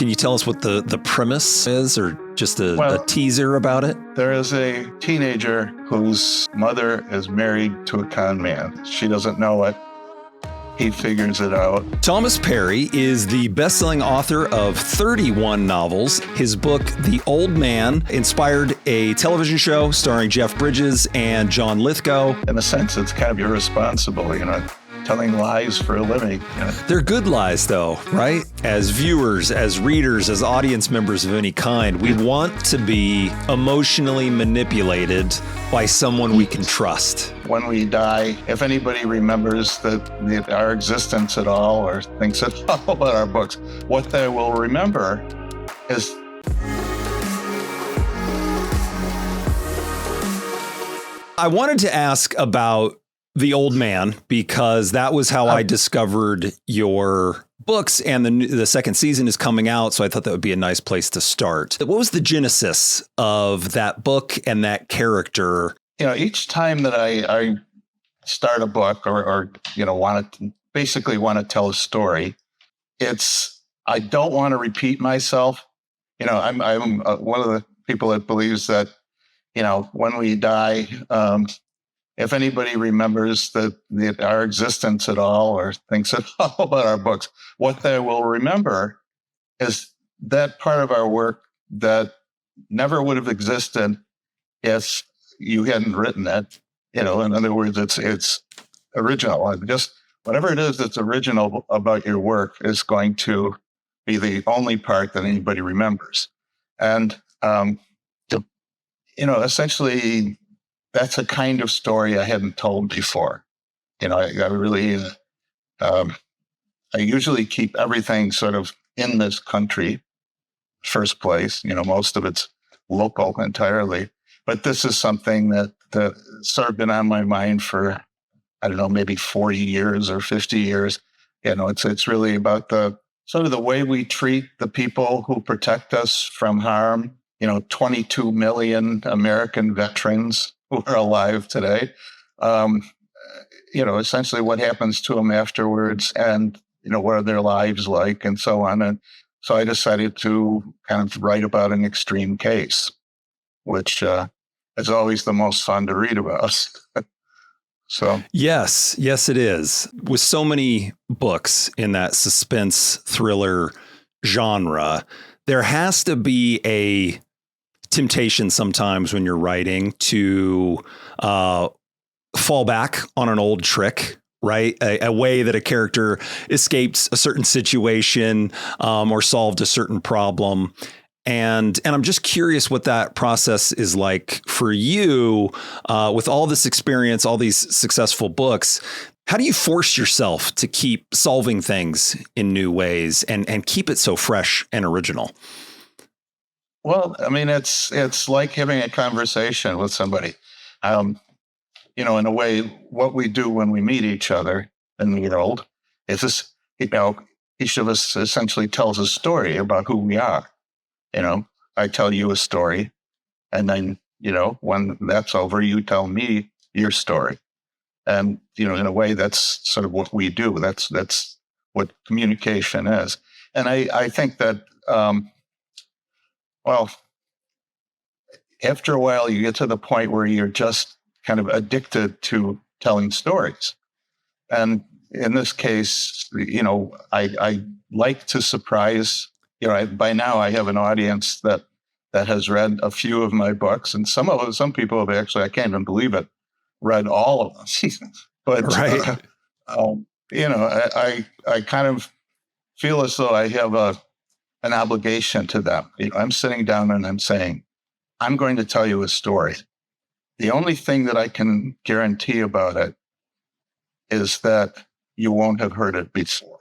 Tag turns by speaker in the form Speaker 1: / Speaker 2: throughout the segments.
Speaker 1: Can you tell us what the premise is, or just a teaser about it?
Speaker 2: There is a teenager whose mother is married to a con man. She doesn't know it. He figures it out.
Speaker 1: Thomas Perry is the best-selling author of 31 novels. His book, The Old Man, inspired a television show starring Jeff Bridges and John Lithgow.
Speaker 2: In a sense, it's kind of irresponsible, telling lies for a living.
Speaker 1: They're good lies, though, right? As viewers, as readers, as audience members of any kind, we want to be emotionally manipulated by someone we can trust.
Speaker 2: When we die, if anybody remembers that our existence at all or thinks at all about our books, what they will remember is
Speaker 1: I wanted to ask about The Old Man, because that was how I discovered your books, and the second season is coming out, so I thought that would be a nice place to start. What was the genesis of that book and that character?
Speaker 2: Each time that I start a book or want to tell a story, I don't want to repeat myself. I'm one of the people that believes that, when we die, if anybody remembers that our existence at all or thinks at all about our books, what they will remember is that part of our work that never would have existed if you hadn't written it. In other words, it's original. Just whatever it is that's original about your work is going to be the only part that anybody remembers. And, essentially, that's a kind of story I hadn't told before. I really, I usually keep everything sort of in this country, first place. Most of it's local entirely. But this is something that sort of been on my mind for, I don't know, maybe 40 years or 50 years. It's really about the sort of the way we treat the people who protect us from harm. 22 million American veterans who are alive today. Essentially what happens to them afterwards, and, what are their lives like, and so on. And so I decided to kind of write about an extreme case, which is always the most fun to read about. So
Speaker 1: yes, it is. With so many books in that suspense thriller genre, there has to be a temptation sometimes when you're writing to fall back on an old trick, right? A way that a character escaped a certain situation or solved a certain problem. And I'm just curious what that process is like for you with all this experience, all these successful books. How do you force yourself to keep solving things in new ways and keep it so fresh and original?
Speaker 2: Well, it's like having a conversation with somebody. In a way, what we do when we meet each other in the world is this, each of us essentially tells a story about who we are. I tell you a story, and then, when that's over, you tell me your story. And, in a way, that's sort of what we do. That's what communication is. And I think that, after a while, you get to the point where you're just kind of addicted to telling stories. And in this case, I like to surprise. By now I have an audience that has read a few of my books, and some people have actually, I can't even believe it, read all of them. But
Speaker 1: right.
Speaker 2: I kind of feel as though I have an obligation to them. I'm sitting down and I'm saying, I'm going to tell you a story. The only thing that I can guarantee about it is that you won't have heard it before.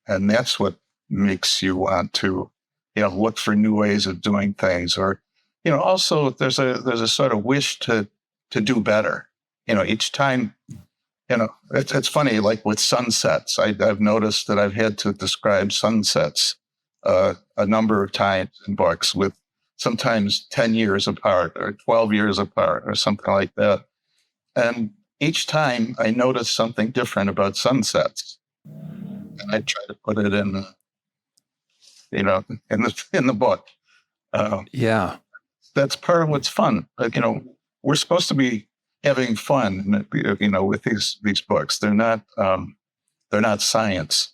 Speaker 2: And that's what makes you want to, look for new ways of doing things. Or, also there's a sort of wish to do better. Each time, it's funny, like with sunsets, I've noticed that I've had to describe sunsets a number of times in books, with sometimes 10 years apart or 12 years apart or something like that. And each time I notice something different about sunsets. And I try to put it in in the book.
Speaker 1: Yeah.
Speaker 2: That's part of what's fun. We're supposed to be having fun, with these books. They're not science.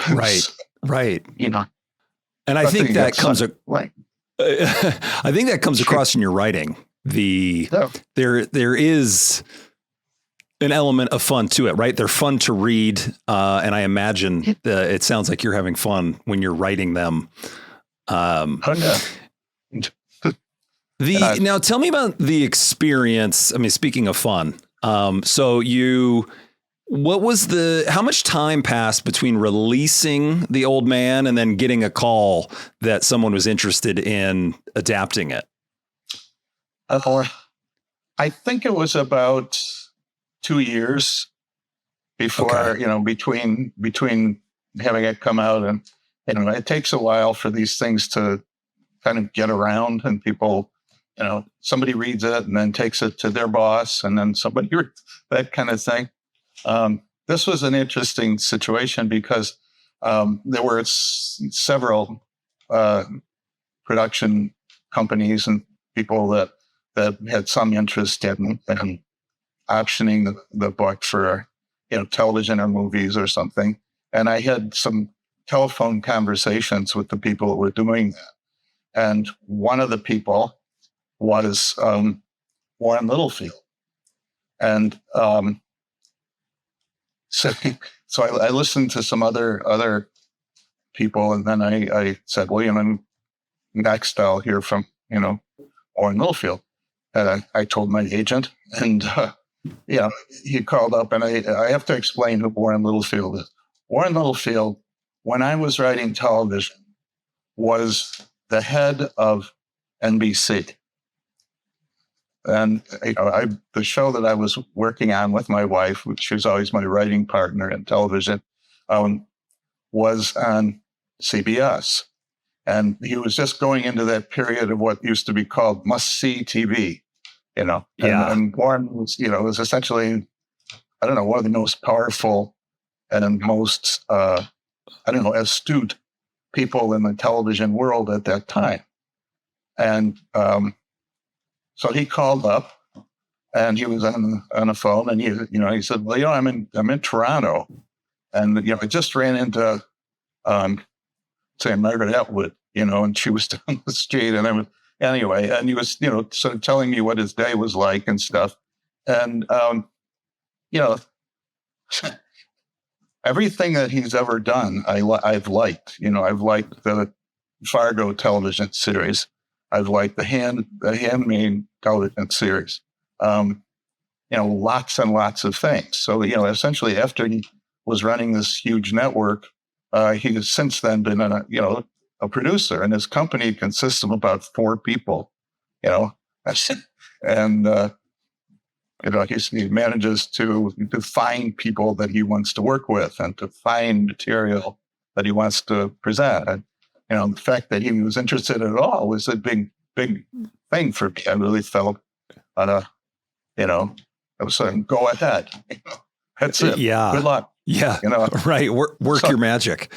Speaker 1: Right. Right. And I think that comes I think that comes across in your writing. There is an element of fun to it, right? They're fun to read, and I imagine it sounds like you're having fun when you're writing them. Now tell me about the experience. I mean, speaking of fun, how much time passed between releasing The Old Man and then getting a call that someone was interested in adapting it?
Speaker 2: I think it was about 2 years before, between having it come out, and, it takes a while for these things to kind of get around, and people, somebody reads it and then takes it to their boss, and then somebody, that kind of thing. This was an interesting situation because there were several production companies and people that had some interest in optioning the book for television or movies or something. And I had some telephone conversations with the people that were doing that. And one of the people was Warren Littlefield. And so I listened to some other people, and then I said, well, next I'll hear from, Warren Littlefield. And I told my agent, and, he called up, and I have to explain who Warren Littlefield is. Warren Littlefield, when I was writing television, was the head of NBC. And the show that I was working on with my wife, she was always my writing partner in television, was on CBS. And he was just going into that period of what used to be called must-see TV, And Warren was, was essentially, one of the most powerful and most, astute people in the television world at that time. And so he called up, and he was on the phone, and he said, well, I'm in Toronto, and I just ran into say Margaret Atwood, and she was down the street, and and he was sort of telling me what his day was like and stuff, and everything that he's ever done, I've liked. I've liked the Fargo television series. I've liked the Handmaid television series. Lots and lots of things. So, essentially after he was running this huge network, he has since then been a producer, and his company consists of about 4 people, and, he manages to find people that he wants to work with and to find material that he wants to present. And, the fact that he was interested at all was a big, big thing for me. I really felt, it was a go ahead. That's it.
Speaker 1: Yeah.
Speaker 2: Good luck.
Speaker 1: Yeah. Right. Work your magic.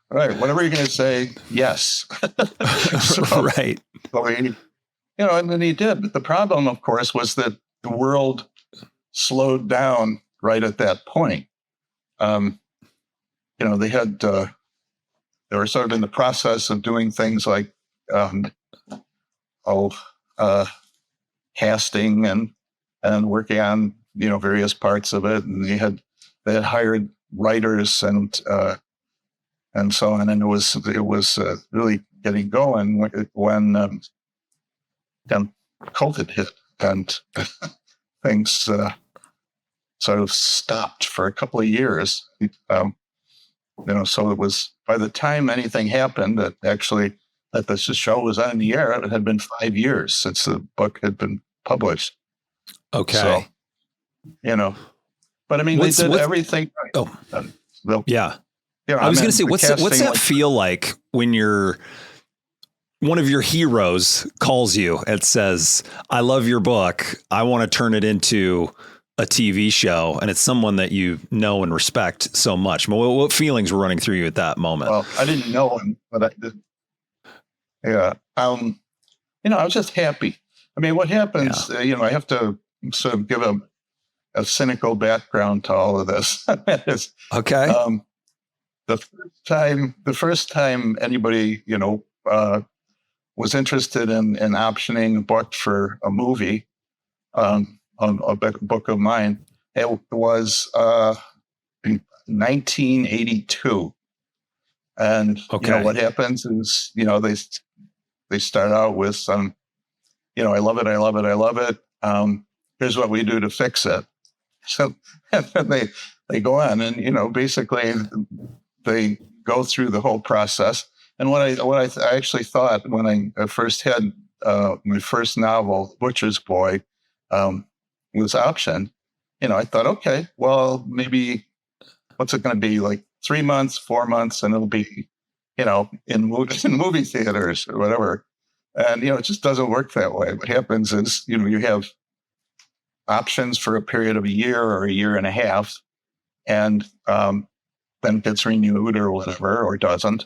Speaker 2: Right. Whatever you're going to say, yes.
Speaker 1: Right.
Speaker 2: So and then he did. But the problem, of course, was that the world slowed down right at that point. They were sort of in the process of doing things like casting and working on various parts of it, and they had hired writers and so on, and it was really getting going when then COVID hit, and things sort of stopped for a couple of years. So it was, by the time anything happened that the show was on the air, it had been 5 years since the book had been published.
Speaker 1: Okay.
Speaker 2: So, but I mean, they did everything.
Speaker 1: Oh,
Speaker 2: yeah.
Speaker 1: I was going to say, what's that feel like when one of your heroes calls you and says, I love your book. I want to turn it into a TV show and it's someone that you know and respect so much. What feelings were running through you at that moment?
Speaker 2: Well, I didn't know him, but I did. Yeah. I was just happy. I mean, what happens, I have to sort of give a cynical background to all of this.
Speaker 1: Okay.
Speaker 2: The first time anybody, was interested in optioning a book for a movie, on a book of mine, it was in 1982. And what happens is, they start out with some, I love it, I love it, I love it. Here's what we do to fix it. So and then they go on and, basically they go through the whole process. And what I actually thought when I first had my first novel, Butcher's Boy, was optioned, I thought, okay, well, maybe what's it going to be, like 3 months, 4 months, and it'll be, in movie theaters or whatever. And, it just doesn't work that way. What happens is, you have options for a period of a year or a year and a half, and then it gets renewed or whatever, or doesn't.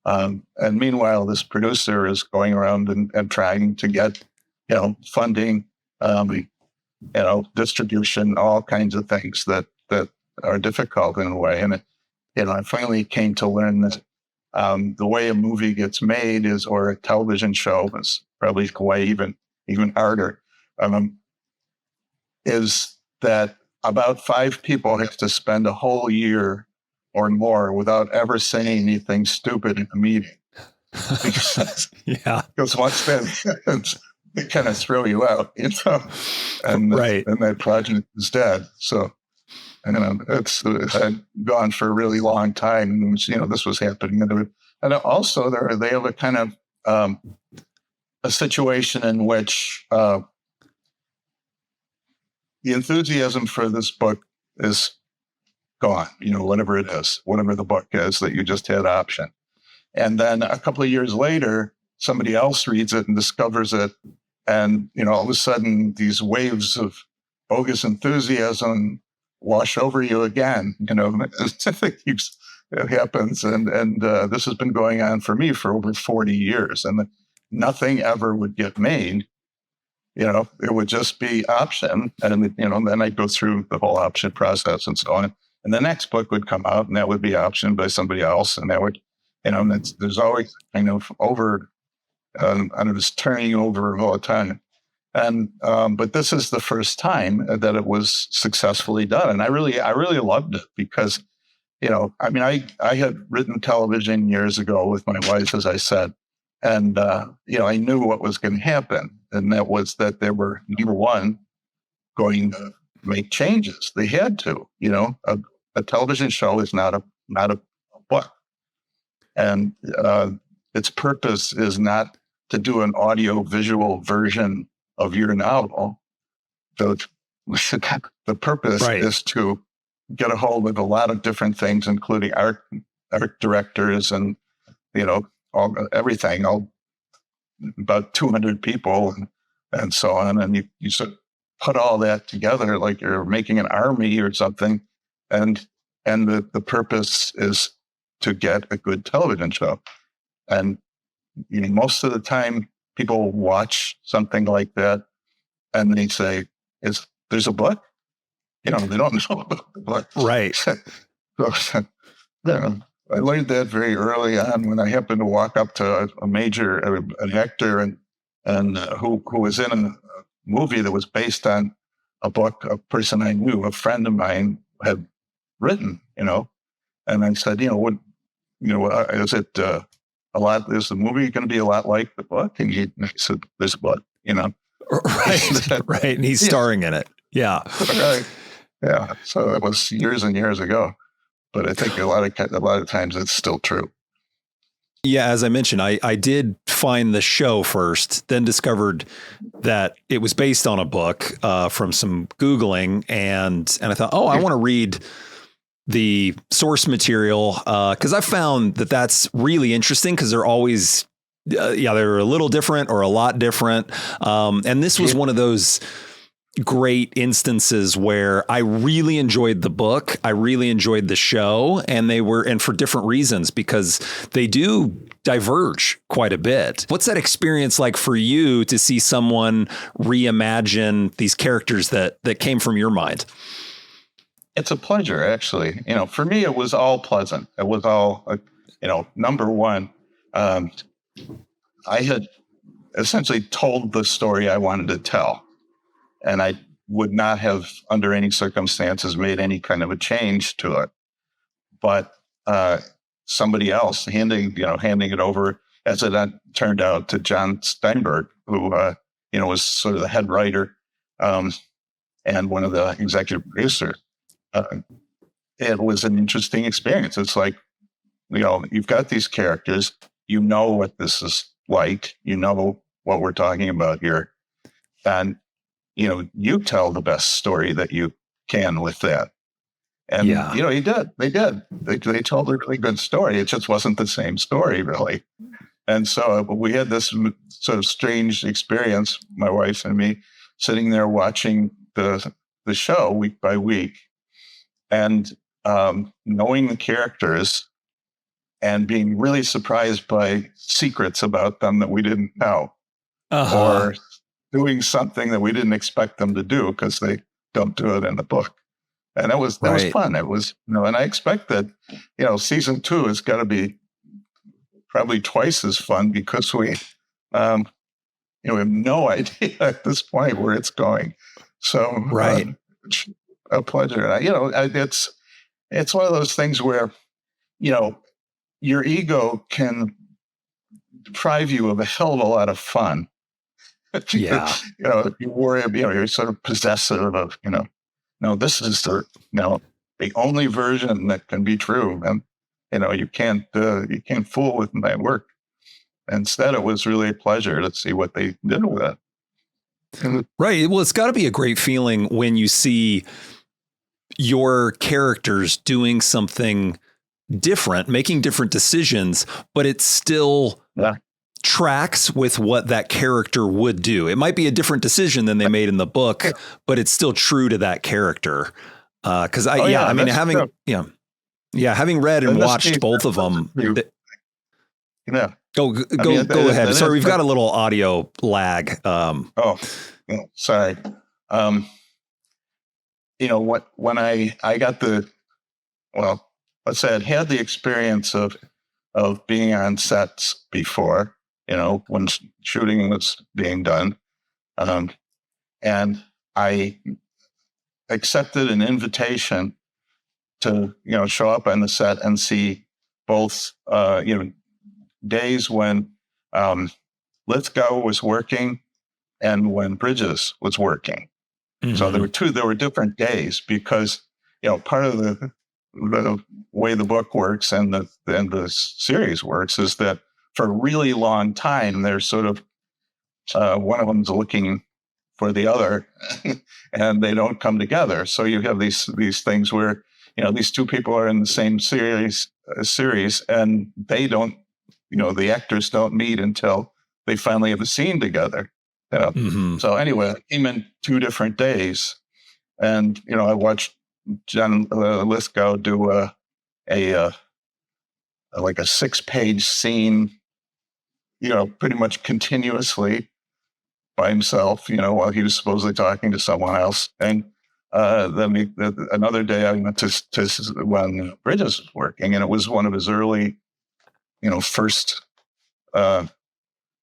Speaker 2: And meanwhile, this producer is going around and trying to get, funding, distribution, all kinds of things that are difficult in a way. And, I finally came to learn that the way a movie gets made or a television show is probably way even harder, is that about 5 people have to spend a whole year or more without ever saying anything stupid in a meeting. Because once that happens, they kind of throw you out, and
Speaker 1: right.
Speaker 2: And that project is dead. So, it's gone for a really long time. And, this was happening. And also they have a kind of a situation in which the enthusiasm for this book is gone, whatever it is, whatever the book is that you just had option. And then a couple of years later, somebody else reads it and discovers it. And, all of a sudden, these waves of bogus enthusiasm wash over you again. It happens. And this has been going on for me for over 40 years. And nothing ever would get made. It would just be option. And, then I'd go through the whole option process and so on. And the next book would come out and that would be optioned by somebody else. And that would, there's always kind of and it was turning over all the time. And, but this is the first time that it was successfly done. And I really loved it because, I had written television years ago with my wife, as I said, and, I knew what was going to happen. And that was that they were, number one, going to make changes. They had to, a television show is not a book. And its purpose is not to do an audio visual version of your novel. So the purpose is to get a hold of a lot of different things, including art directors and, everything, about 200 people and so on. And you sort of put all that together like you're making an army or something. And the purpose is to get a good television show. And most of the time people watch something like that and they say, there's a book? They don't know about the book.
Speaker 1: Right.
Speaker 2: So, I learned that very early on when I happened to walk up to an actor and who was in a movie that was based on a book a person I knew, a friend of mine, had written, and I said, is it is the movie going to be a lot like the book? And he said, there's a book,
Speaker 1: Right. Right. And he's starring in it. Yeah.
Speaker 2: Right. Yeah. So it was years and years ago, but I think a lot of times it's still true.
Speaker 1: Yeah, as I mentioned, I did find the show first, then discovered that it was based on a book from some Googling. And I thought, I want to read the source material because I found that that's really interesting because they're always, they're a little different or a lot different. And this was one of those great instances where I really enjoyed the book. I really enjoyed the show, and for different reasons, because they do diverge quite a bit. What's that experience like for you to see someone reimagine these characters that came from your mind?
Speaker 2: It's a pleasure, actually. For me, it was all pleasant. It was all, number one, I had essentially told the story I wanted to tell. And I would not have, under any circumstances, made any kind of a change to it. But somebody else handing it over, as it turned out, to John Steinberg, who was sort of the head writer and one of the executive producers. It was an interesting experience. It's like, you've got these characters, you know what this is like, you know what we're talking about here, and you tell the best story that you can with that. And, he did. They did. They told a really good story. It just wasn't the same story, really. And so we had this sort of strange experience, my wife and me, sitting there watching the show week by week and knowing the characters and being really surprised by secrets about them that we didn't know. Or doing something that we didn't expect them to do because they don't do it in the book. And that was fun. It was, and I expect that, season 2 has got to be probably twice as fun because we have no idea at this point where it's going. So, a pleasure. It's one of those things where, your ego can deprive you of a hell of a lot of fun.
Speaker 1: Yeah.
Speaker 2: You worry about, you're sort of possessive of, no, this is the only version that can be true. And, you can't fool with my work. Instead, it was really a pleasure to see what they did with it.
Speaker 1: Right. Well, it's got to be a great feeling when you see your characters doing something different, making different decisions, but it's still tracks with what that character would do. It might be a different decision than they made in the book, but it's still true to that character. Because having read and watched both of them. Go ahead. Sorry, we've got a little audio lag.
Speaker 2: Sorry. When I got let's say I'd had the experience of being on sets before, when shooting was being done. And I accepted an invitation to, show up on the set and see both, days when Lithgow was working and when Bridges was working. Mm-hmm. So there were different days because, part of the way the book works and the series works is that for a really long time, there's sort of one of them's looking for the other and they don't come together. So you have these things where, these two people are in the same series and they don't, the actors don't meet until they finally have a scene together. Mm-hmm. So anyway, I came in 2 different days and, I watched John Lithgow do a 6-page scene, pretty much continuously by himself, while he was supposedly talking to someone else. And then another day I went to when Bridges was working, and it was one of his early, first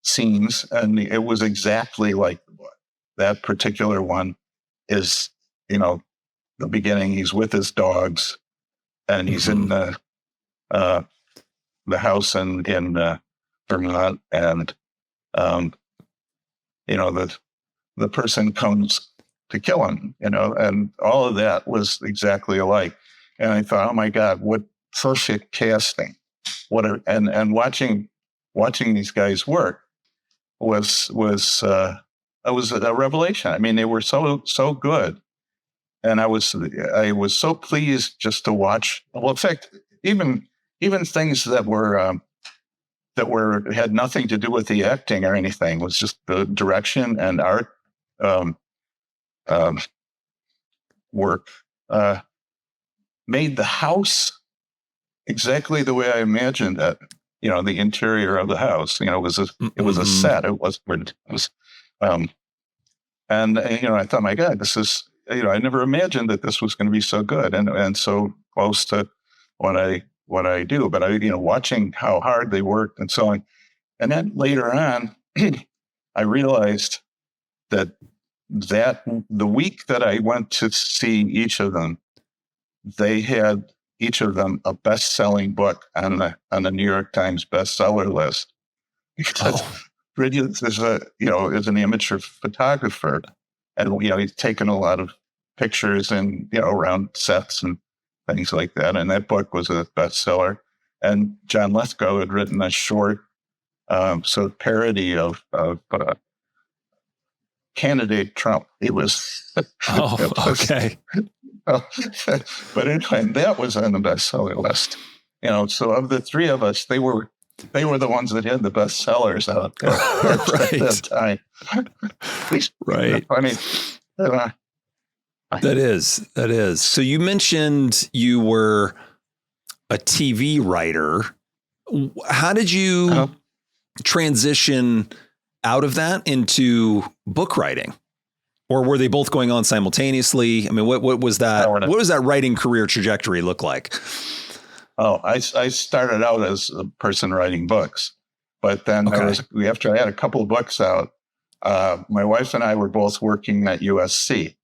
Speaker 2: scenes, and it was exactly like the book. That particular one is, the beginning. He's with his dogs, and he's in the house in Vermont, and the person comes to kill him, and all of that was exactly alike. And I thought, oh my God, what social casting! And watching these guys work was a revelation. I mean, they were so good. And I was so pleased just to watch. Well, in fact, even things that had nothing to do with the acting or anything, was just the direction and art um, work, made the house exactly the way I imagined it. You know, the interior of the house. You know, it was a set. It was, and you know, I thought, my God, this is. You know, I never imagined that this was going to be so good and so close to what I do. But you know, watching how hard they worked and so on, and then later on, I realized that the week that I went to see each of them, they had each of them a best-selling book on the New York Times bestseller list. Because Bridget is is an amateur photographer, and you know, he's taken a lot of pictures and you know, around sets and things like that. And that book was a bestseller. And John Lithgow had written a short sort of parody of candidate Trump. It was
Speaker 1: okay.
Speaker 2: But anyway, that was on the bestseller list. You know, so of the three of us, they were the ones that had the best sellers out there at that time.
Speaker 1: Right.
Speaker 2: I mean,
Speaker 1: that is. So you mentioned you were a TV writer. How did you transition out of that into book writing? Or were they both going on simultaneously? I mean, what was that? What does that writing career trajectory look like?
Speaker 2: Oh, I started out as a person writing books, but then after I had a couple of books out, my wife and I were both working at USC,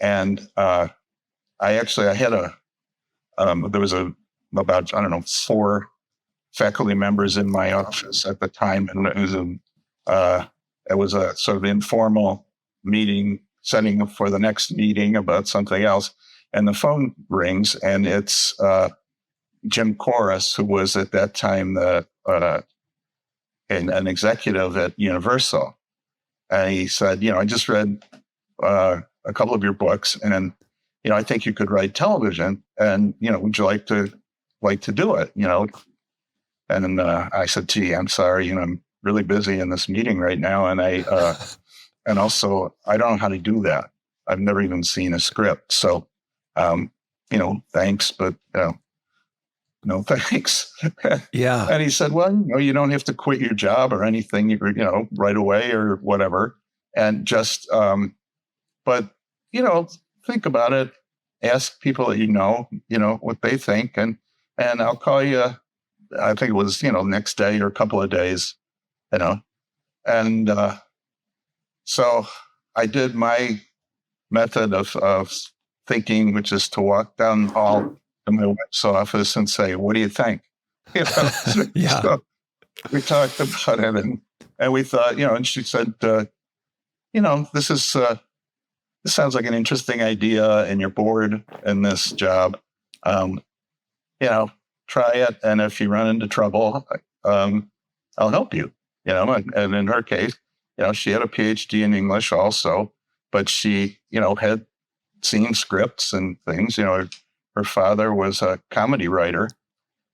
Speaker 2: and I had there was about, I don't know, 4 faculty members in my office at the time, and it was a sort of informal meeting, setting for the next meeting about something else, and the phone rings, and it's Jim Corus, who was at that time an executive at Universal. And he said, you know, I just read a couple of your books, and you know, I think you could write television, and you know, would you like to do it? You know, and I said, gee, I'm sorry, you know, I'm really busy in this meeting right now, and and also I don't know how to do that. I've never even seen a script, so you know, thanks, but no thanks.
Speaker 1: Yeah.
Speaker 2: And he said, well, you know, you don't have to quit your job or anything, you know, right away or whatever. And just, but, you know, think about it. Ask people that you know, what they think. And I'll call you, I think it was, you know, next day or a couple of days, you know. And so I did my method of thinking, which is to walk down the hall to my wife's office and say, what do you think? You know?
Speaker 1: Yeah.
Speaker 2: So we talked about it, and we thought, you know, and she said, you know, this sounds like an interesting idea, and you're bored in this job. You know, try it. And if you run into trouble, I'll help you, you know. And in her case, you know, she had a PhD in English also, but she, you know, had seen scripts and things. You know, her father was a comedy writer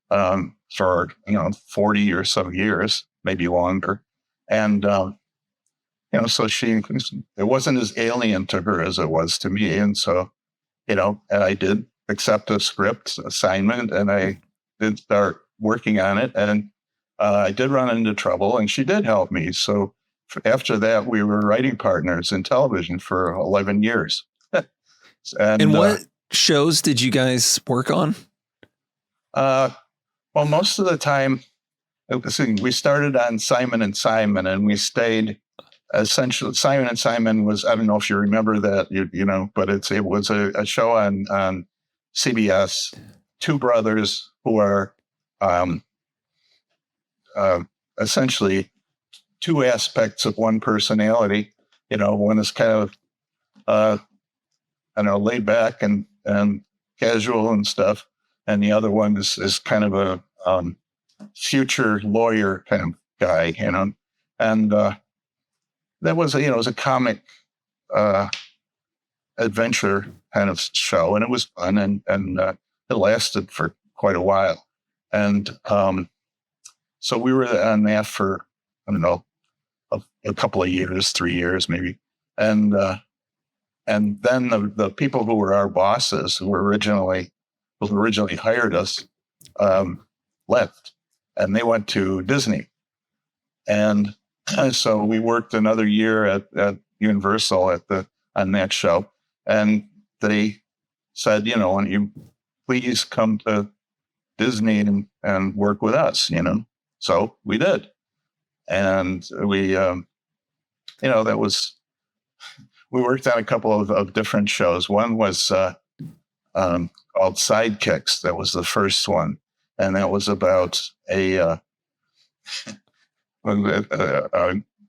Speaker 2: for, you know, 40 or so years, maybe longer. And, you know, so it wasn't as alien to her as it was to me. And so, you know, and I did accept a script assignment, and I did start working on it. And I did run into trouble, and she did help me. So after that, we were writing partners in television for 11 years.
Speaker 1: And what shows did you guys work on?
Speaker 2: Well, most of the time, we started on Simon and Simon, and we stayed essentially. Simon and Simon was, I don't know if you remember that, you know, but it was a show on CBS. 2 brothers who are essentially 2 aspects of one personality. You know, one is kind of I don't know, laid back and casual and stuff, and the other one is kind of a future lawyer kind of guy, you know. And that was it was a comic adventure kind of show, and it was fun, and it lasted for quite a while. And so we were on that for, I don't know, a couple of years, 3 years maybe. And and then the people who were our bosses, who originally hired us, left, and they went to Disney. And so we worked another year at Universal on that show, and they said, why don't you please come to Disney and work with us, So we did, and we, we worked on a couple of different shows. One was called Sidekicks. That was the first one, and that was about a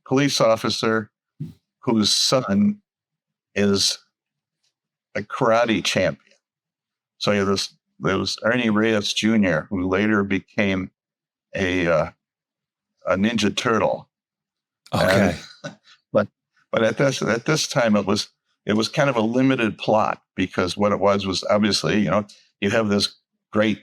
Speaker 2: police officer whose son is a karate champion. So there was Ernie Reyes Jr., who later became a Ninja Turtle.
Speaker 1: Okay.
Speaker 2: But at this time it was kind of a limited plot, because what it was obviously, you have this great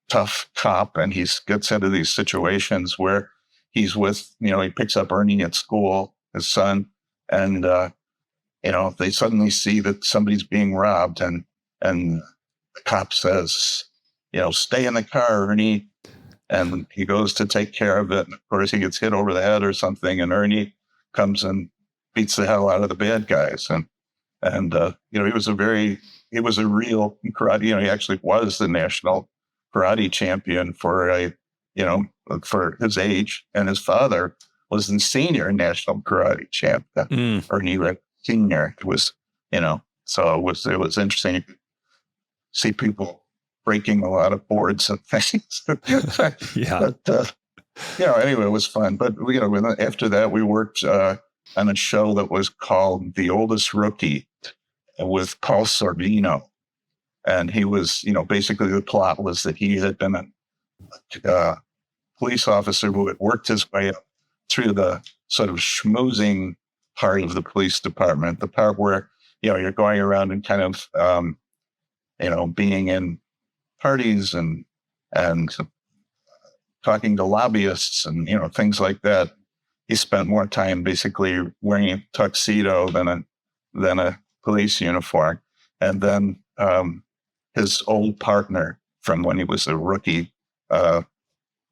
Speaker 2: tough cop, and he gets into these situations where he's with, he picks up Ernie at school, his son, and they suddenly see that somebody's being robbed, and the cop says, stay in the car, Ernie. And he goes to take care of it. And of course, he gets hit over the head or something, and Ernie comes and beats the hell out of the bad guys. And he was a real karate. He actually was the national karate champion for for his age, and his father was the senior national karate champion. Ernie Reyes Senior. It was, so it was interesting. You could see people breaking a lot of boards and things.
Speaker 1: Yeah.
Speaker 2: But, anyway, it was fun. But, after that, we worked on a show that was called The Oldest Rookie with Paul Sorvino. And he was, basically the plot was that he had been a police officer who had worked his way up through the sort of schmoozing part of the police department, the part where, you're going around and kind of, being in parties and talking to lobbyists and things like that. He spent more time basically wearing a tuxedo than a police uniform. And then his old partner from when he was a rookie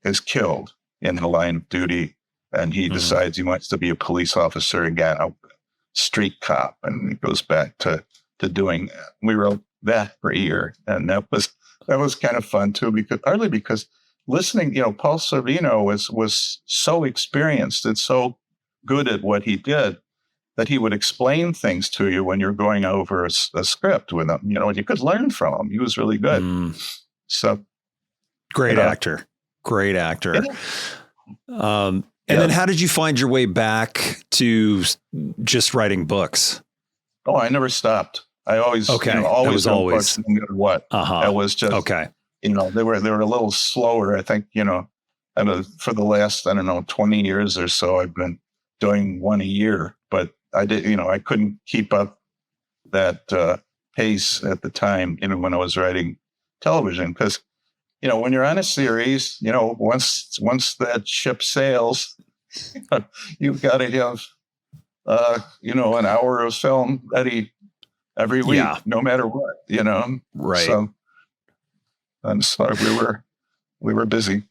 Speaker 2: is killed in the line of duty, and he decides he wants to be a police officer again, a street cop, and he goes back to doing that. We wrote that for a year, and that was kind of fun too, because listening, Paul Sorvino was so experienced and so good at what he did that he would explain things to you when you're going over a script with him, and you could learn from him. He was really good. So
Speaker 1: great actor.
Speaker 2: Yeah.
Speaker 1: And then how did you find your way back to just writing books?
Speaker 2: Oh, I never stopped. I always, always books, no matter what. That was just, they were a little slower. I think, for the last, 20 years or so, I've been doing one a year, but I did, I couldn't keep up that pace at the time, when I was writing television, because, when you're on a series, once that ship sails, you've got to have, an hour of film ready every week, no matter what,
Speaker 1: Right.
Speaker 2: So I'm sorry, we were busy.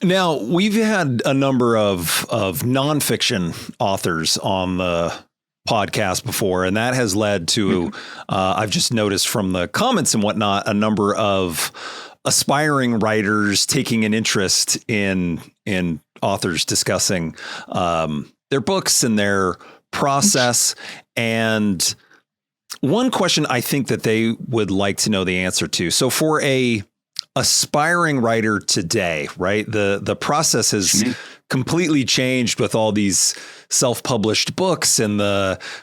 Speaker 1: Now, we've had a number of nonfiction authors on the podcast before, and that has led to, I've just noticed from the comments and whatnot, a number of aspiring writers taking an interest in authors discussing their books and their process. And one question I think that they would like to know the answer to. So for a aspiring writer today, right? The process has completely changed with all these self-published books, and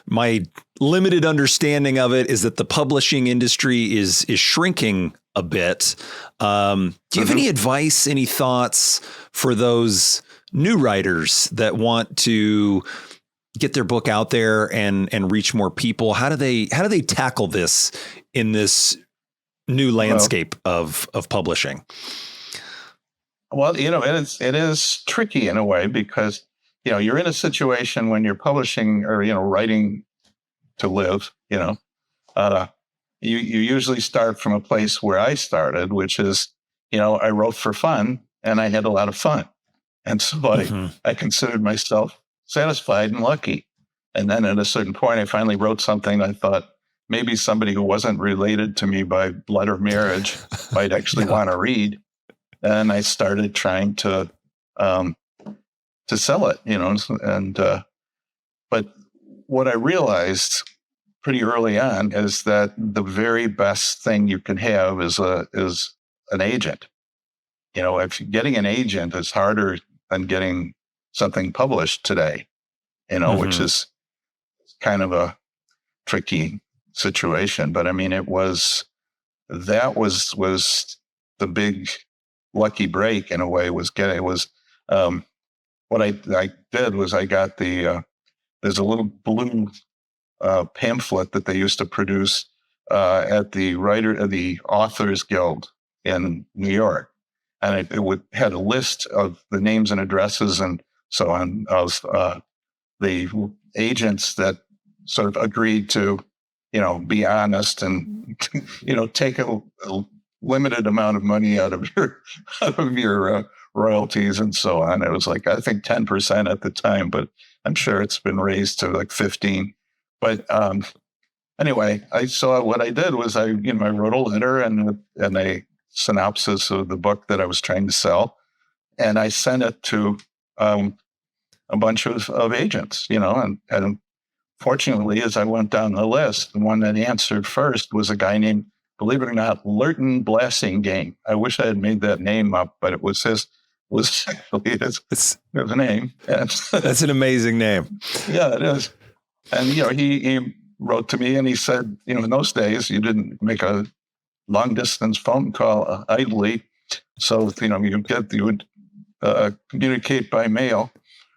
Speaker 1: my limited understanding of it is that the publishing industry is shrinking a bit. Do you have any advice, any thoughts for those new writers that want to get their book out there and reach more people? How do they tackle this in this new landscape of publishing?
Speaker 2: Well, it is tricky in a way, because, you're in a situation when you're publishing or, writing to live, uh, you usually start from a place where I started, which is, I wrote for fun and I had a lot of fun. And so I considered myself satisfied and lucky. And then at a certain point, I finally wrote something I thought maybe somebody who wasn't related to me by blood or marriage might actually want to read. And I started trying to sell it, and but what I realized pretty early on is that the very best thing you can have is an agent. If getting an agent is harder than getting something published today, which is kind of a tricky situation. But I mean, that was the big lucky break in a way. What I did was I got there's a little blue pamphlet that they used to produce at the Authors Guild in New York, and it had a list of the names and addresses and so on of the agents that sort of agreed to, be honest and take a limited amount of money out of your royalties and so on. It was like, I think 10% at the time, but I'm sure it's been raised to like 15. But anyway, what I did was I wrote a letter and a synopsis of the book that I was trying to sell, and I sent it to a bunch of agents, and fortunately, as I went down the list, the one that answered first was a guy named, believe it or not, Lurton Blassingame. I wish I had made that name up, but it was actually his name.
Speaker 1: That's an amazing name.
Speaker 2: Yeah, it is. And, he wrote to me and he said, in those days, you didn't make a long distance phone call idly. So, you would communicate by mail.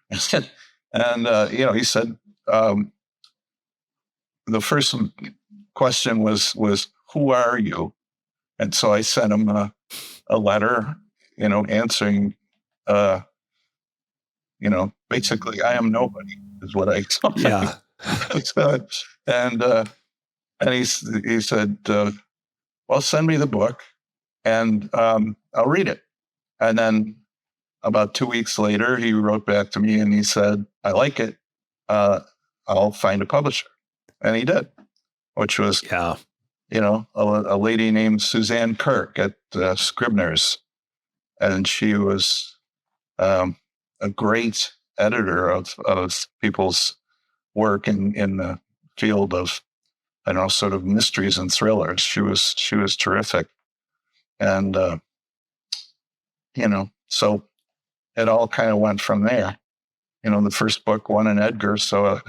Speaker 2: And, he said, the first question was, who are you? And so I sent him a letter, answering, basically, I am nobody is what I told him.
Speaker 1: Yeah.
Speaker 2: And he said, well, send me the book and I'll read it. And then about 2 weeks later, he wrote back to me and he said, I like it. I'll find a publisher. And he did, which was, a lady named Suzanne Kirk at Scribner's. And she was a great editor of people's work in the field of, sort of mysteries and thrillers. She was terrific. And, so it all kind of went from there. The first book won an Edgar, so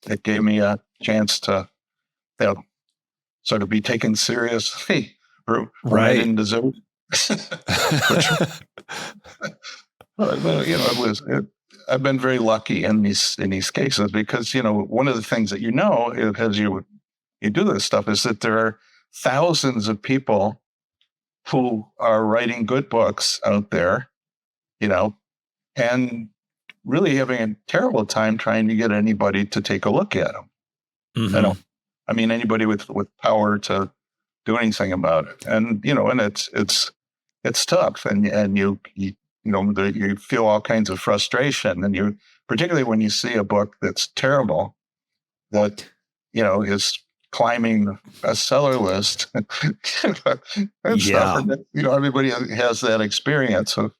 Speaker 2: it gave me a chance to, sort of be taken seriously. Right. I didn't deserve it. But, I've been very lucky in these cases because, one of the things that as you do this stuff is that there are thousands of people who are writing good books out there, and really having a terrible time trying to get anybody to take a look at them. Mm-hmm. Anybody with power to do anything about it. And, and it's tough. And you feel all kinds of frustration. And particularly when you see a book that's terrible, that, is climbing the bestseller list and stuff. And, everybody has that experience of,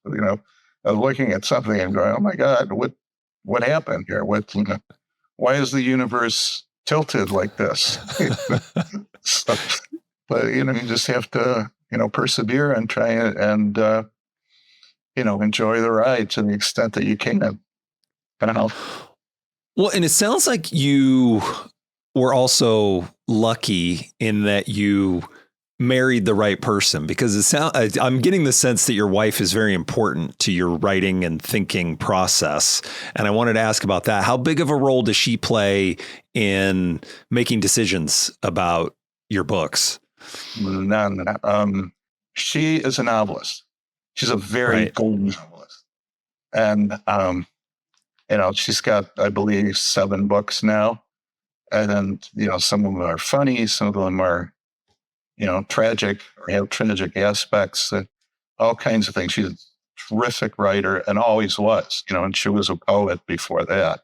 Speaker 2: of looking at something and going, oh my God, what happened here? Why is the universe tilted like this? But, you just have to, persevere and try it and, enjoy the ride to the extent that you can.
Speaker 1: Well, and it sounds like you were also lucky in that you married the right person, because I'm getting the sense that your wife is very important to your writing and thinking process. And I wanted to ask about that. How big of a role does she play in making decisions about your books?
Speaker 2: None. She is a novelist. She's a very golden novelist. And, she's got, I believe, 7 books now. And then, some of them are funny, some of them are, tragic or have tragic aspects, all kinds of things. She's a terrific writer and always was, and she was a poet before that.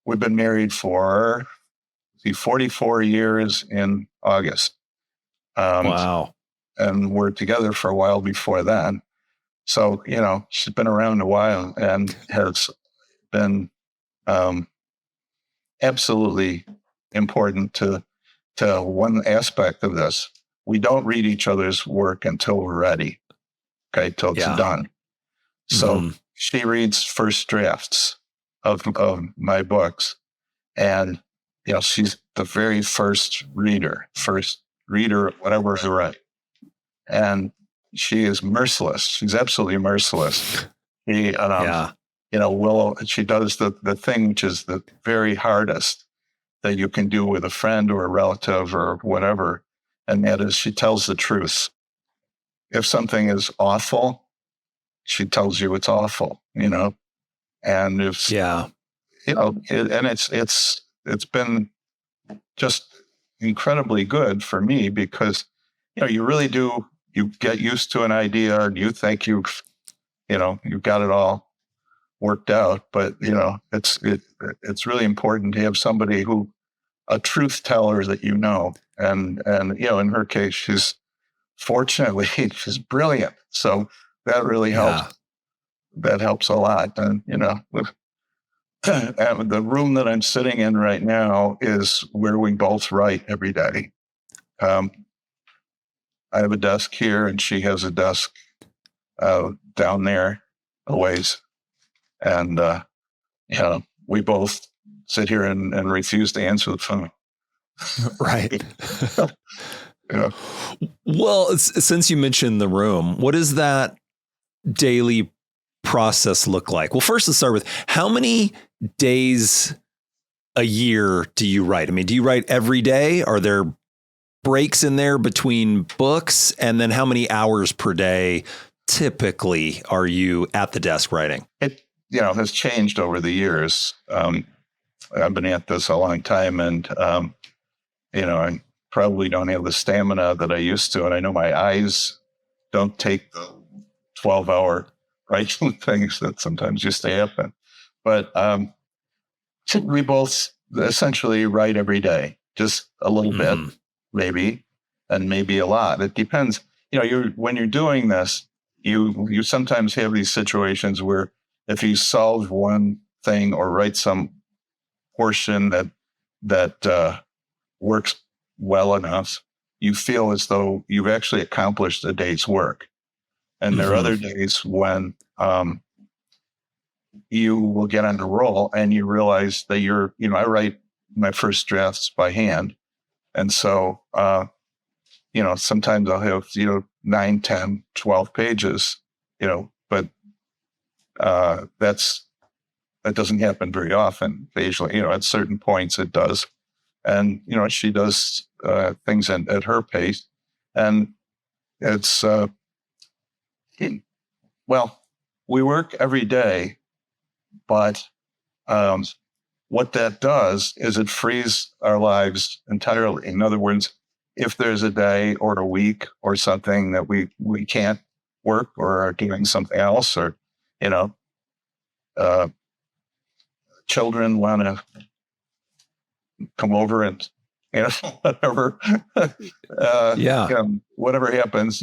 Speaker 2: We've been married for 44 years in August.
Speaker 1: Wow.
Speaker 2: And we're together for a while before then. So, she's been around a while and has been absolutely important to one aspect of this. We don't read each other's work until we're ready, till it's done. So she reads first drafts of my books, and she's the very first reader of whatever I write, and she is merciless. She's absolutely merciless. She, she does the thing which is the very hardest that you can do with a friend or a relative or whatever, and that is she tells the truth. If something is awful, she tells you it's awful, and if and it's been just incredibly good for me because you really do, you get used to an idea and you think you've got it all worked out, but it's really important to have somebody who, a truth teller that and in her case, she's fortunately she's brilliant, so that really helps. That helps a lot. And the room that I'm sitting in right now is where we both write every day. I have a desk here and she has a desk down there a ways. And, we both sit here and refuse to answer the phone.
Speaker 1: Right. Well, since you mentioned the room, what does that daily process look like? Well, first, let's start with how many days a year do you write? I mean, do you write every day? Are there breaks in there between books? And then how many hours per day typically are you at the desk writing?
Speaker 2: It, has changed over the years. I've been at this a long time, and, I probably don't have the stamina that I used to. And I know my eyes don't take the 12-hour writing things that sometimes used to happen. But we both essentially write every day, just a little bit, maybe, and maybe a lot. It depends. When you're doing this, you sometimes have these situations where if you solve one thing or write some portion that works well enough, you feel as though you've actually accomplished a day's work. And there are other days when you will get on the roll and you realize that I write my first drafts by hand. And so, sometimes I'll have, 9, 10, 12 pages, but that doesn't happen very often. Occasionally, at certain points it does. And, she does things at her pace. And it's, we work every day, but what that does is it frees our lives entirely. In other words, if there's a day or a week or something that we can't work or are doing something else, or, children want to come over and, whatever, whatever happens,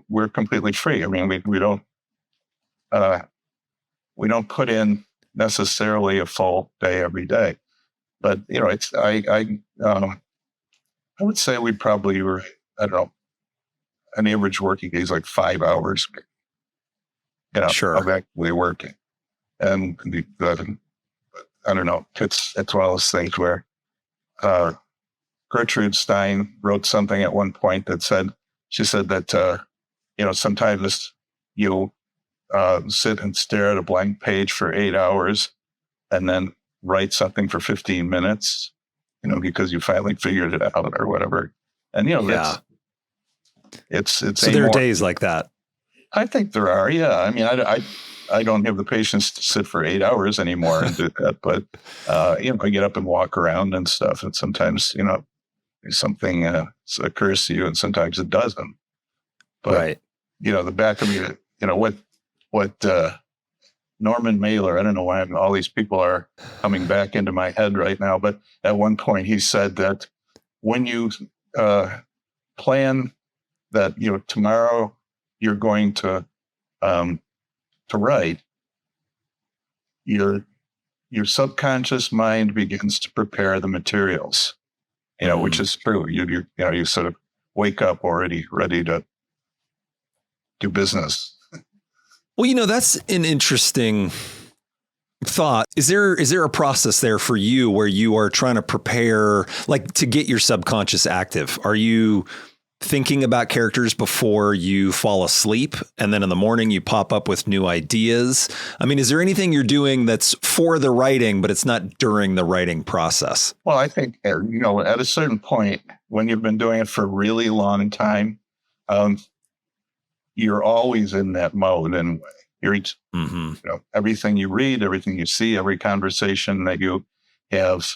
Speaker 2: we're completely free. I mean, we don't put in necessarily a full day every day, but I would say we probably were, I don't know, an average working day is like 5 hours, of actually working. And I don't know, it's one of those things where Gertrude Stein wrote something at one point that she said that, sometimes you'll sit and stare at a blank page for 8 hours and then write something for 15 minutes, because you finally figured it out or whatever. And, it's
Speaker 1: so there are days like that.
Speaker 2: I think there are. Yeah. I mean, I don't have the patience to sit for 8 hours anymore and do that. But, I get up and walk around and stuff. And sometimes, something occurs to you and sometimes it doesn't. But,
Speaker 1: Right.
Speaker 2: The back of your, what Norman Mailer, I don't know why all these people are coming back into my head right now, but at one point he said that when you plan that, tomorrow you're going to write, your subconscious mind begins to prepare the materials, which is true. You sort of wake up already ready to do business.
Speaker 1: Well, that's an interesting thought. Is there a process there for you where you are trying to prepare, like, to get your subconscious active? Are you thinking about characters before you fall asleep, and then in the morning you pop up with new ideas? I mean, is there anything you're doing that's for the writing, but it's not during the writing process?
Speaker 2: Well, I think, at a certain point, when you've been doing it for a really long time, you're always in that mode, and everything you read, everything you see, every conversation that you have,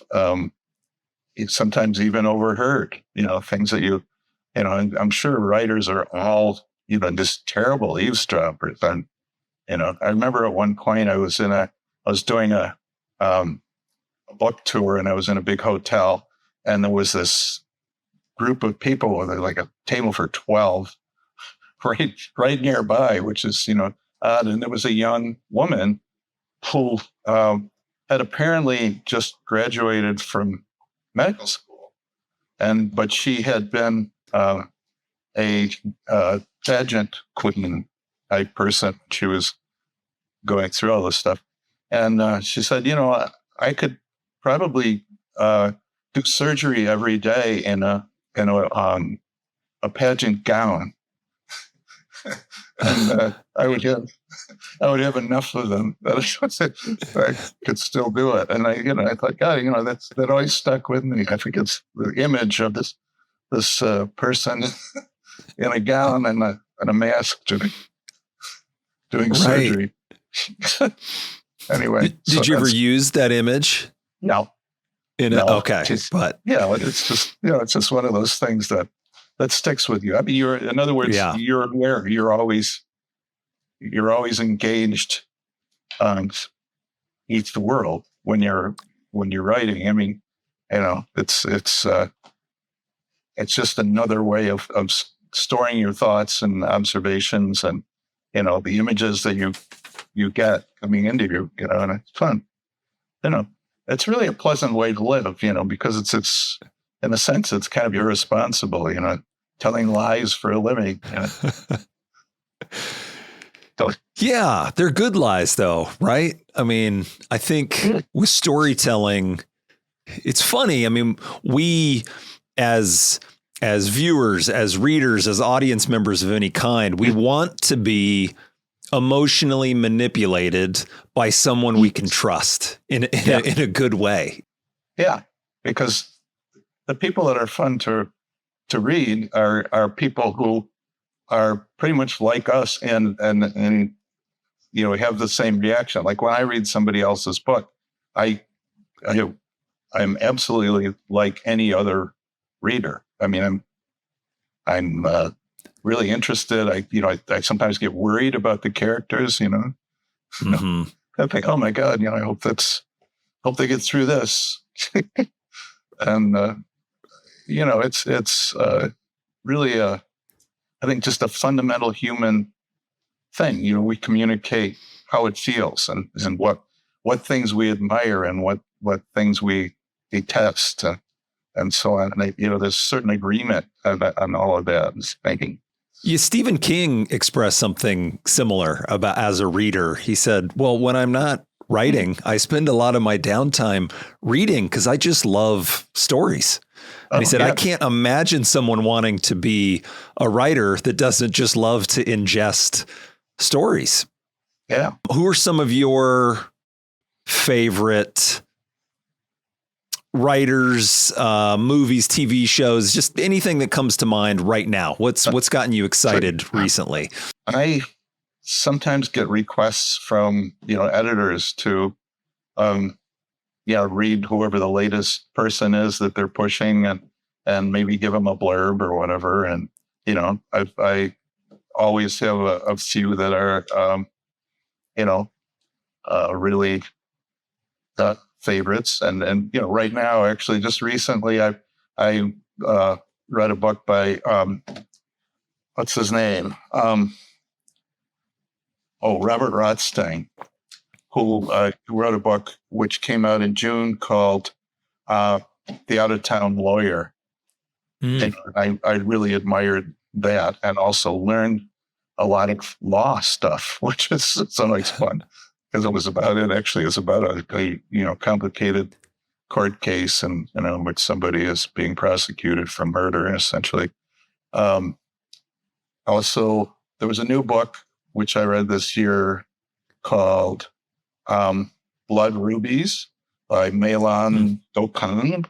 Speaker 2: sometimes even overheard, things that you, and I'm sure writers are all, just terrible eavesdroppers. And, I remember at one point I was doing a book tour, and I was in a big hotel, and there was this group of people with like a table for 12 right nearby, which is, odd. And there was a young woman who had apparently just graduated from medical school, but she had been a pageant queen type person. She was going through all this stuff, and she said, I could probably do surgery every day in a pageant gown. And I would have enough of them that I could still do it. And I thought, God, that always stuck with me. I think it's the image of this person in a gown and a mask doing surgery. Anyway,
Speaker 1: did you ever use that image?
Speaker 2: No.
Speaker 1: No. Okay, but
Speaker 2: it's just it's just one of those things that sticks with you. I mean, in other words, you're aware. You're always engaged each the world when you're writing. I mean, it's just another way of storing your thoughts and observations and the images that you get coming into you. And it's fun. It's really a pleasant way to live. Because it's in a sense, it's kind of irresponsible, telling lies for a living.
Speaker 1: Yeah, they're good lies, though, right? I mean, I think with storytelling, it's funny. I mean, we as viewers, as readers, as audience members of any kind, we want to be emotionally manipulated by someone we can trust in a good way. Yeah,
Speaker 2: because the people that are fun to read are people who are pretty much like us and have the same reaction. Like when I read somebody else's book, I'm absolutely like any other reader. I mean, I'm really interested. I sometimes get worried about the characters.
Speaker 1: Mm-hmm.
Speaker 2: I think, oh my God, I hope they get through this. And it's really I think just a fundamental human thing. We communicate how it feels and what things we admire and what things we detest and so on. And there's certain agreement on all of that thinking.
Speaker 1: Yeah, Stephen King expressed something similar about as a reader. He said, well, when I'm not writing, I spend a lot of my downtime reading because I just love stories. And he said, I can't imagine someone wanting to be a writer that doesn't just love to ingest stories.
Speaker 2: Yeah.
Speaker 1: Who are some of your favorite writers, movies, TV shows, just anything that comes to mind right now? What's gotten you excited recently?
Speaker 2: I sometimes get requests from, editors to, read whoever the latest person is that they're pushing, and maybe give them a blurb or whatever. And, I always have a few that are, really favorites. And, right now, actually, just recently, I read a book by, what's his name? Robert Rothstein, who wrote a book which came out in June called The Out-of-Town Lawyer. And I really admired that, and also learned a lot of law stuff, which is so much fun, because it was about a complicated court case, and in which somebody is being prosecuted for murder, essentially. Also, there was a new book which I read this year called Blood Rubies by Meilon Doquan,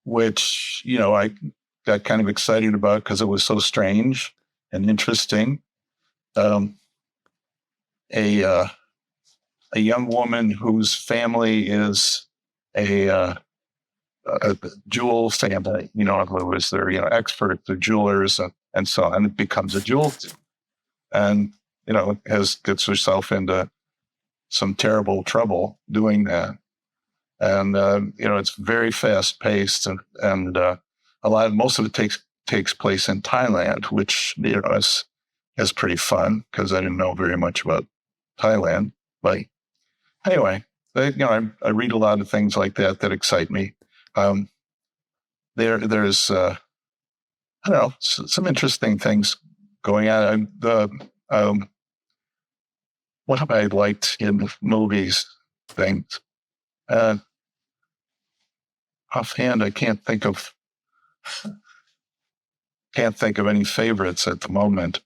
Speaker 2: which, I got kind of excited about because it was so strange and interesting. A young woman whose family is a jewel family, who was their experts, the jewelers, and so on, and becomes a jewel, and gets herself into some terrible trouble doing that. And it's very fast paced, and most of it takes place in Thailand, which is pretty fun, because I didn't know very much about Thailand. But anyway, I read a lot of things like that excite me. There's some interesting things going on. What have I liked in movies? Things. Offhand, I can't think of any favorites at the moment.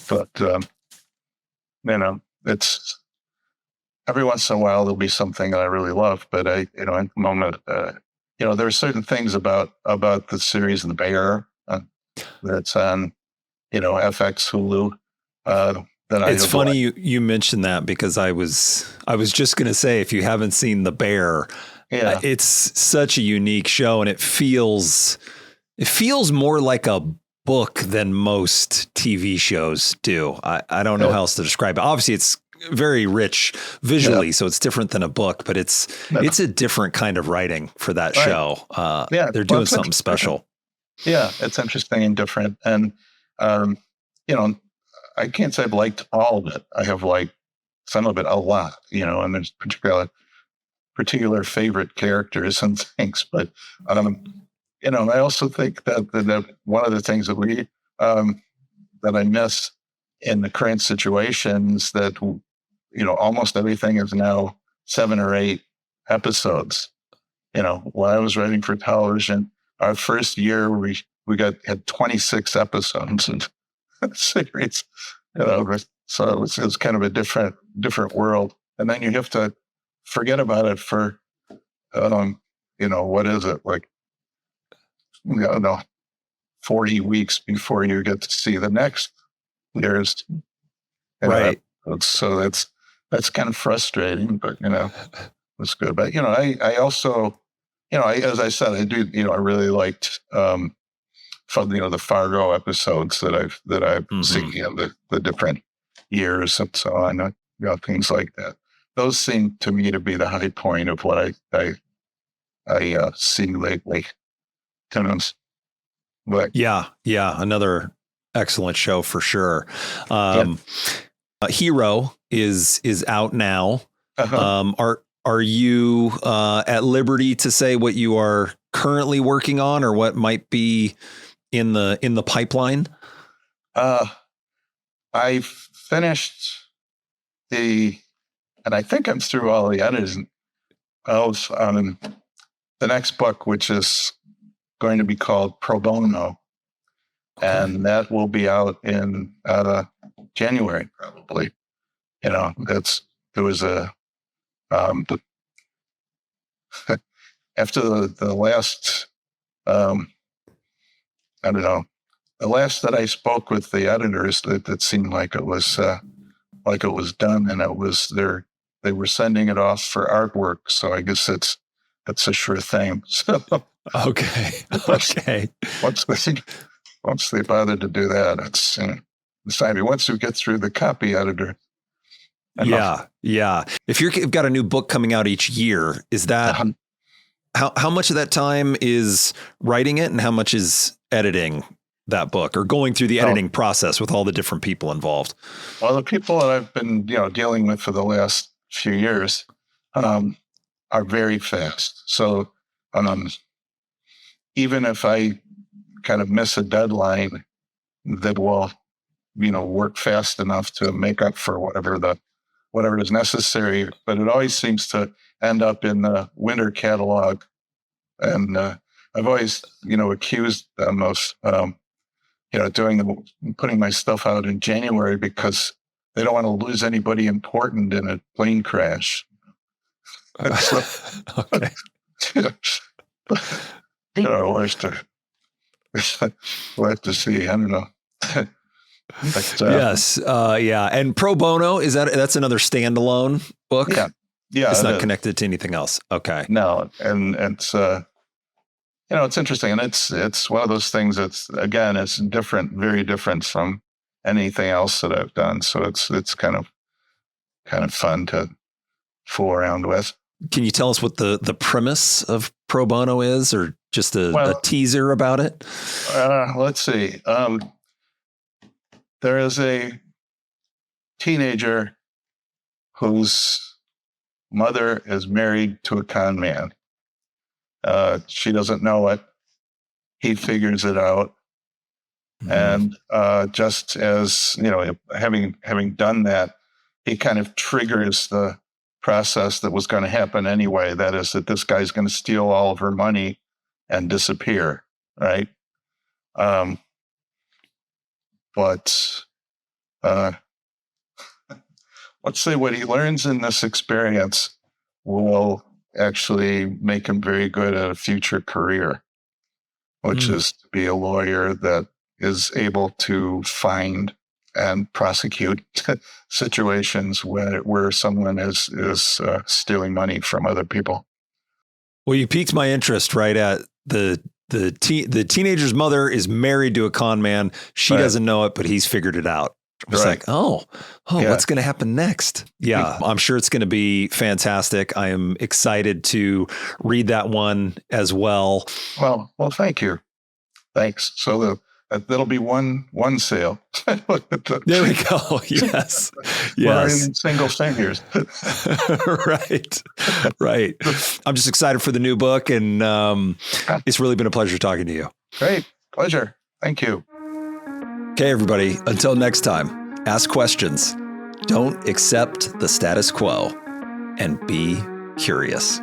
Speaker 2: But it's every once in a while there'll be something that I really love. But at the moment, there are certain things about the series The Bear that's on FX Hulu.
Speaker 1: It's funny you mentioned that, because I was just going to say, if you haven't seen The Bear, it's such a unique show, and it feels more like a book than most TV shows do. I don't know how else to describe it. Obviously, it's very rich visually, so it's different than a book, but it's a different kind of writing for that show. They're doing something special.
Speaker 2: Yeah, it's interesting and different. And, I can't say I've liked all of it. I have liked some of it a lot, and there's particular favorite characters and things. But, I also think that one of the things that I miss in the current situation is that, almost everything is now 7 or 8 episodes. When I was writing for television, our first year we had 26 episodes in the series. So it was kind of a different world. And then you have to forget about it for, what is it, like, 40 weeks before you get to see the next year's.
Speaker 1: Right.
Speaker 2: So that's kind of frustrating, but, it's good. But, I also, as I said, I do, I really liked, from, the Fargo episodes that I've seen in the different years and so on, things like that. Those seem to me to be the high point of what I see lately. But
Speaker 1: another excellent show for sure. Hero is out now. Are you at liberty to say what you are currently working on, or what might be in the pipeline?
Speaker 2: I finished and I think I'm through all the editing of the next book, which is going to be called Pro Bono. Okay. And that will be out in January, probably. There was a after the last the last that I spoke with the editors, that seemed like it was done, and they were sending it off for artwork. So I guess it's a sure thing. So
Speaker 1: Okay. Okay.
Speaker 2: once they bothered to do that, it's exciting. Once we get through the copy editor.
Speaker 1: Yeah. Yeah. If you've got a new book coming out each year, is that how much of that time is writing it and how much is editing that book or going through the editing process with all the different people involved?
Speaker 2: Well, the people that I've been, dealing with for the last few years are very fast. So even if I kind of miss a deadline, they will, work fast enough to make up for whatever is necessary. But it always seems to end up in the winter catalog. And I've always, accused them of, putting my stuff out in January because they don't want to lose anybody important in a plane crash. So,
Speaker 1: okay.
Speaker 2: We'll have to see. I don't know. But,
Speaker 1: yes. Yeah. And Pro Bono, that's another standalone book?
Speaker 2: Yeah. Yeah.
Speaker 1: It's not connected to anything else. Okay.
Speaker 2: No. And it's, it's interesting. And it's one of those things that's, again, it's different, very different from anything else that I've done. So it's kind of fun to fool around with.
Speaker 1: Can you tell us what the premise of Pro Bono is, or just a teaser about it?
Speaker 2: Let's see. There is a teenager whose mother is married to a con man. She doesn't know it. He figures it out. Mm-hmm. And just as, having done that, he kind of triggers the process that was going to happen anyway. That is that this guy's going to steal all of her money and disappear, right? But let's say what he learns in this experience will actually make him very good at a future career, which is to be a lawyer that is able to find and prosecute situations where someone is stealing money from other people.
Speaker 1: Well, you piqued my interest right at the teenager's mother is married to a con man. She doesn't know it, but he's figured it out. It's like, what's going to happen next? Yeah, I'm sure it's going to be fantastic. I am excited to read that one as well.
Speaker 2: Well, thank you. Thanks. So that'll be one sale.
Speaker 1: There we go. Yes.
Speaker 2: Yes. In single fingers.
Speaker 1: Right. I'm just excited for the new book, and it's really been a pleasure talking to you.
Speaker 2: Great. Pleasure. Thank you.
Speaker 1: Okay, everybody. Until next time, ask questions. Don't accept the status quo, and be curious.